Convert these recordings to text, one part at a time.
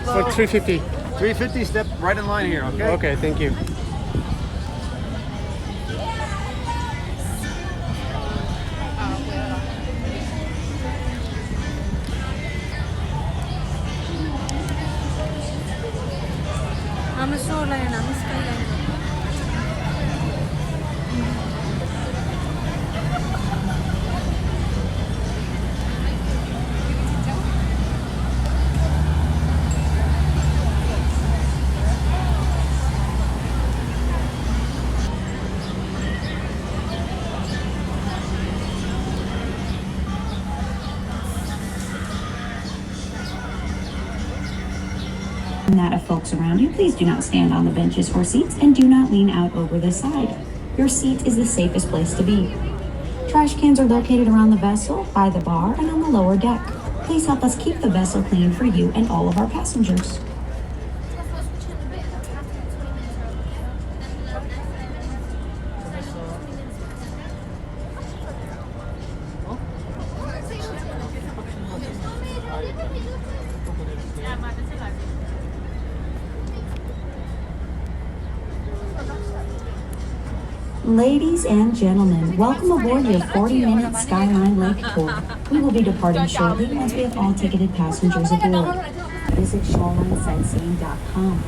For 350. 350, step right in line here, okay? Okay, thank you. I'm a Shoreline, I'm a Skyline. That of folks around you, please do not stand on the benches or seats and do not lean out over the side. Your seat is the safest place to be. Trash cans are located around the vessel, by the bar, and on the lower deck. Please help us keep the vessel clean for you and all of our passengers. Ladies and gentlemen, welcome aboard your 40-minute Skyline Lake Tour. We will be departing shortly once we have all ticketed passengers aboard. Visit shorelinesightseeing.com.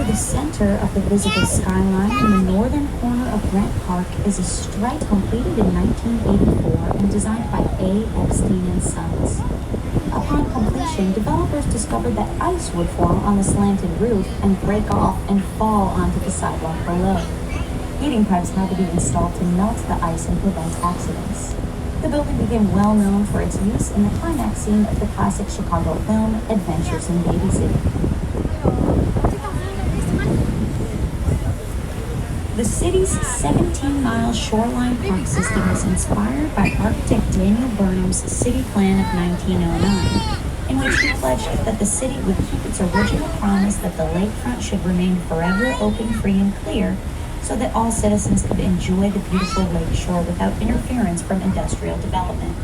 The center of the visible skyline in the northern corner of Grant Park is a stripe completed in 1984 and designed by A. Epstein and Sons. Upon completion, developers discovered that ice would form on the slanted roof and break off and fall onto the sidewalk below. Heating pipes had to be installed to melt the ice and prevent accidents. The building became well known for its use in the climax scene of the classic Chicago film Adventures in Babysitting. The city's 17-mile shoreline park system was inspired by architect Daniel Burnham's city plan of 1909, in which he pledged that the city would keep its original promise that the lakefront should remain forever open, free, and clear, so that all citizens could enjoy the beautiful lakeshore without interference from industrial development.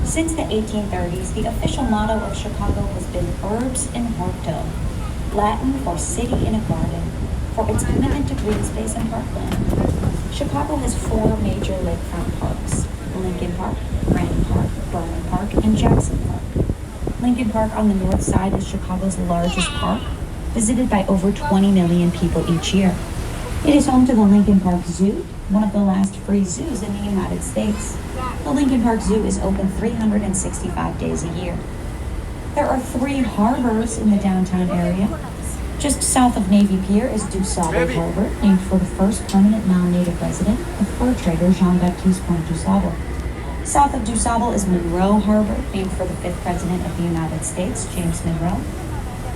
Since the 1830s, the official motto of Chicago has been Urbs in Horto, Latin for city in a garden, for its commitment to green space and parkland. Chicago has 4 major lakefront parks: Lincoln Park, Grant Park, Burnham Park, and Jackson Park. Lincoln Park on the north side is Chicago's largest park, visited by over 20 million people each year. It is home to the Lincoln Park Zoo, one of the last free zoos in the United States. The Lincoln Park Zoo is open 365 days a year. There are 3 harbors in the downtown area. Just south of Navy Pier is DuSable Harbor, named for the first permanent non-native resident, the fur trader Jean-Baptiste Point DuSable. South of DuSable is Monroe Harbor, named for the 5th President of the United States, James Monroe.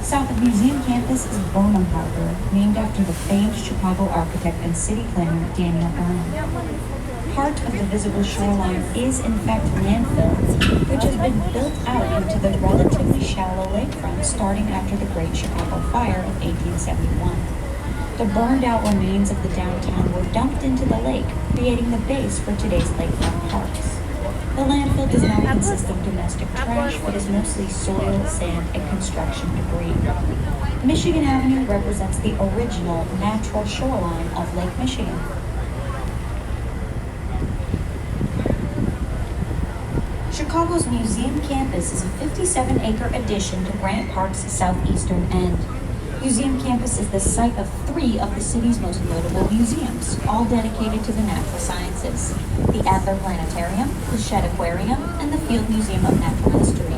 South of Museum Campus is Burnham Harbor, named after the famed Chicago architect and city planner Daniel Burnham. Part of the visible shoreline is in fact landfill, which has been built out into the relatively shallow lakefront starting after the Great Chicago Fire of 1871. The burned out remains of the downtown were dumped into the lake, creating the base for today's lakefront parks. The landfill does not consist of domestic trash, but is mostly soil, sand, and construction debris. Michigan Avenue represents the original natural shoreline of Lake Michigan. Chicago's museum campus is a 57-acre addition to Grant Park's southeastern end. Museum campus is the site of 3 of the city's most notable museums, all dedicated to the natural sciences: the Adler Planetarium, the Shedd Aquarium, and the Field Museum of Natural History.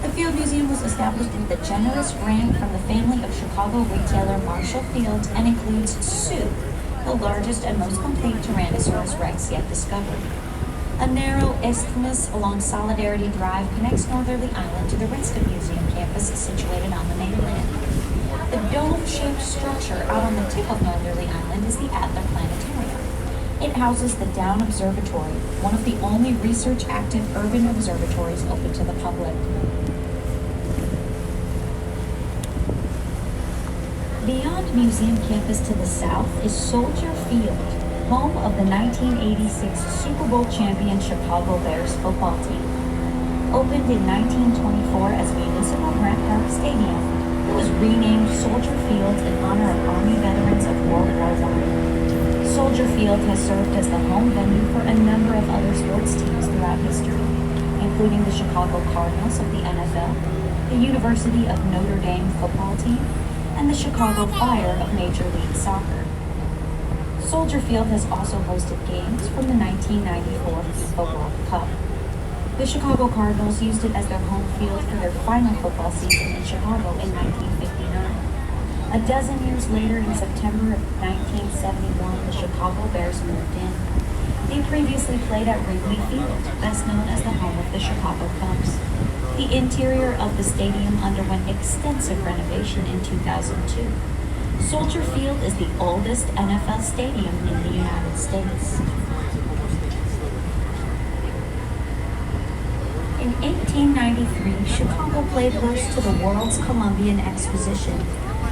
The Field Museum was established with a generous grant from the family of Chicago retailer Marshall Fields and includes Sue, the largest and most complete Tyrannosaurus rex yet discovered. A narrow isthmus along Solidarity Drive connects Northerly Island to the rest of Museum campus situated on the mainland. The dome-shaped structure out on the tip of Northerly Island is the Adler Planetarium. It houses the Down Observatory, one of the only research-active urban observatories open to the public. Beyond Museum Campus to the south is Soldier Field, home of the 1986 Super Bowl champion Chicago Bears football team. Opened in 1924 as Municipal Grant Park Stadium, it was renamed Soldier Field in honor of Army veterans of World War I. Soldier Field has served as the home venue for a number of other sports teams throughout history, including the Chicago Cardinals of the NFL, the University of Notre Dame football team, and the Chicago Fire of Major League Soccer. Soldier Field has also hosted games from the 1994 FIFA World Cup. The Chicago Cardinals used it as their home field for their final football season in Chicago in 1959. A dozen years later, in September of 1971, the Chicago Bears moved in. They previously played at Wrigley Field, best known as the home of the Chicago Cubs. The interior of the stadium underwent extensive renovation in 2002. Soldier Field is the oldest NFL stadium in the United States. In 1893, Chicago played host to the World's Columbian Exposition,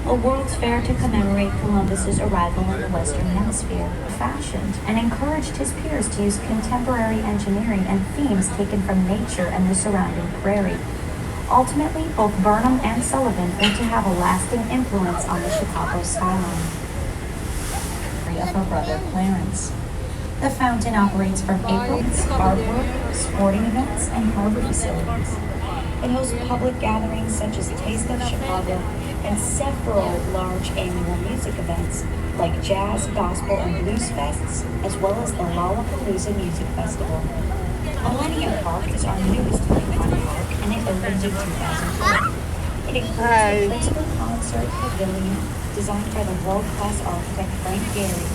a World's Fair to commemorate Columbus's arrival in the Western Hemisphere. Fashioned and encouraged his peers to use contemporary engineering and themes taken from nature and the surrounding prairie. Ultimately, both Burnham and Sullivan were to have a lasting influence on the Chicago skyline. Of her brother Clarence. The fountain operates from April artwork, sporting events, and harbor facilities. It hosts public gatherings such as Taste of Chicago and several large annual music events like Jazz, Gospel, and Blues Fests, as well as the Lollapalooza Music Festival. Millennium Park is our newest icon park, and it opened in 2004. It includes the Principal Concert Pavilion, designed by the world-class architect Frank Gehry,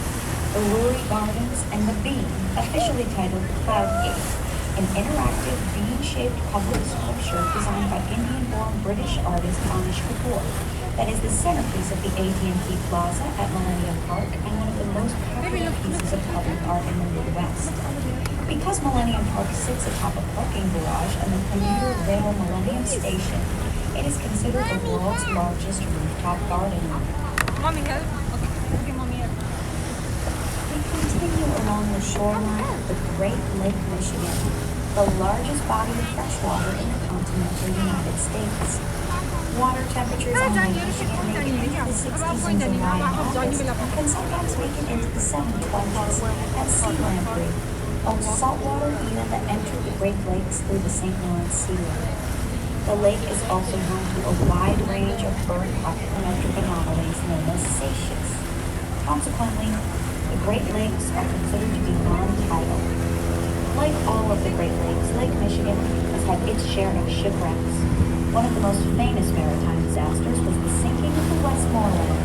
the Lurie Gardens, and the Bean, officially titled Cloudgate, an interactive bean-shaped public sculpture designed by Indian-born British artist Anish Kapoor that is the centerpiece of the AT&T Plaza at Millennium Park and one of the most popular pieces of public art in the Midwest. Because Millennium Park sits atop a parking garage and the commuter rail Millennium Station, it is considered the world's largest rooftop garden. Mommy, help. Okay, mommy, help. We continue along the shoreline of the Great Lake, Michigan, the largest body of fresh water in the continental United States. Water temperatures on Lake Michigan may be into the 60s in July and August, and can sometimes make it into the 720s at sea land rate. Of saltwater either enter the Great Lakes through the St. Lawrence Seaway. The lake is also home to a wide range of bird pocket anomalies known as seiches. Consequently, the Great Lakes are considered to be non-tidal. Like all of the Great Lakes, Lake Michigan has had its share of shipwrecks. One of the most famous maritime disasters was the sinking of the Westmoreland,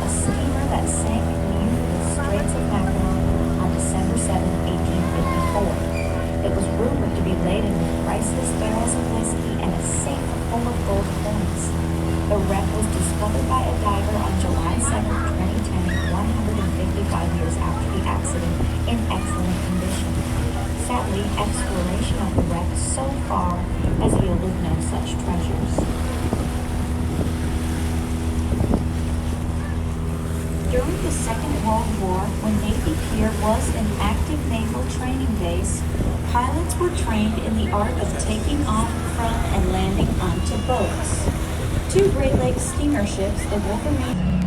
a steamer that sank near the Straits of Mackinac on December 7, 1854. It was rumored to be laden with priceless barrels of whiskey and a safe full of gold coins. The wreck was discovered by a diver on July 7, 2010, 155 years after the accident, in excellent condition. Sadly, exploration of the wreck so far has yielded no such treasures. During the Second World War, when Navy Pier was an active naval training base, pilots were trained in the art of taking off from and landing onto boats. Two Great Lakes steamer ships, the Wolverine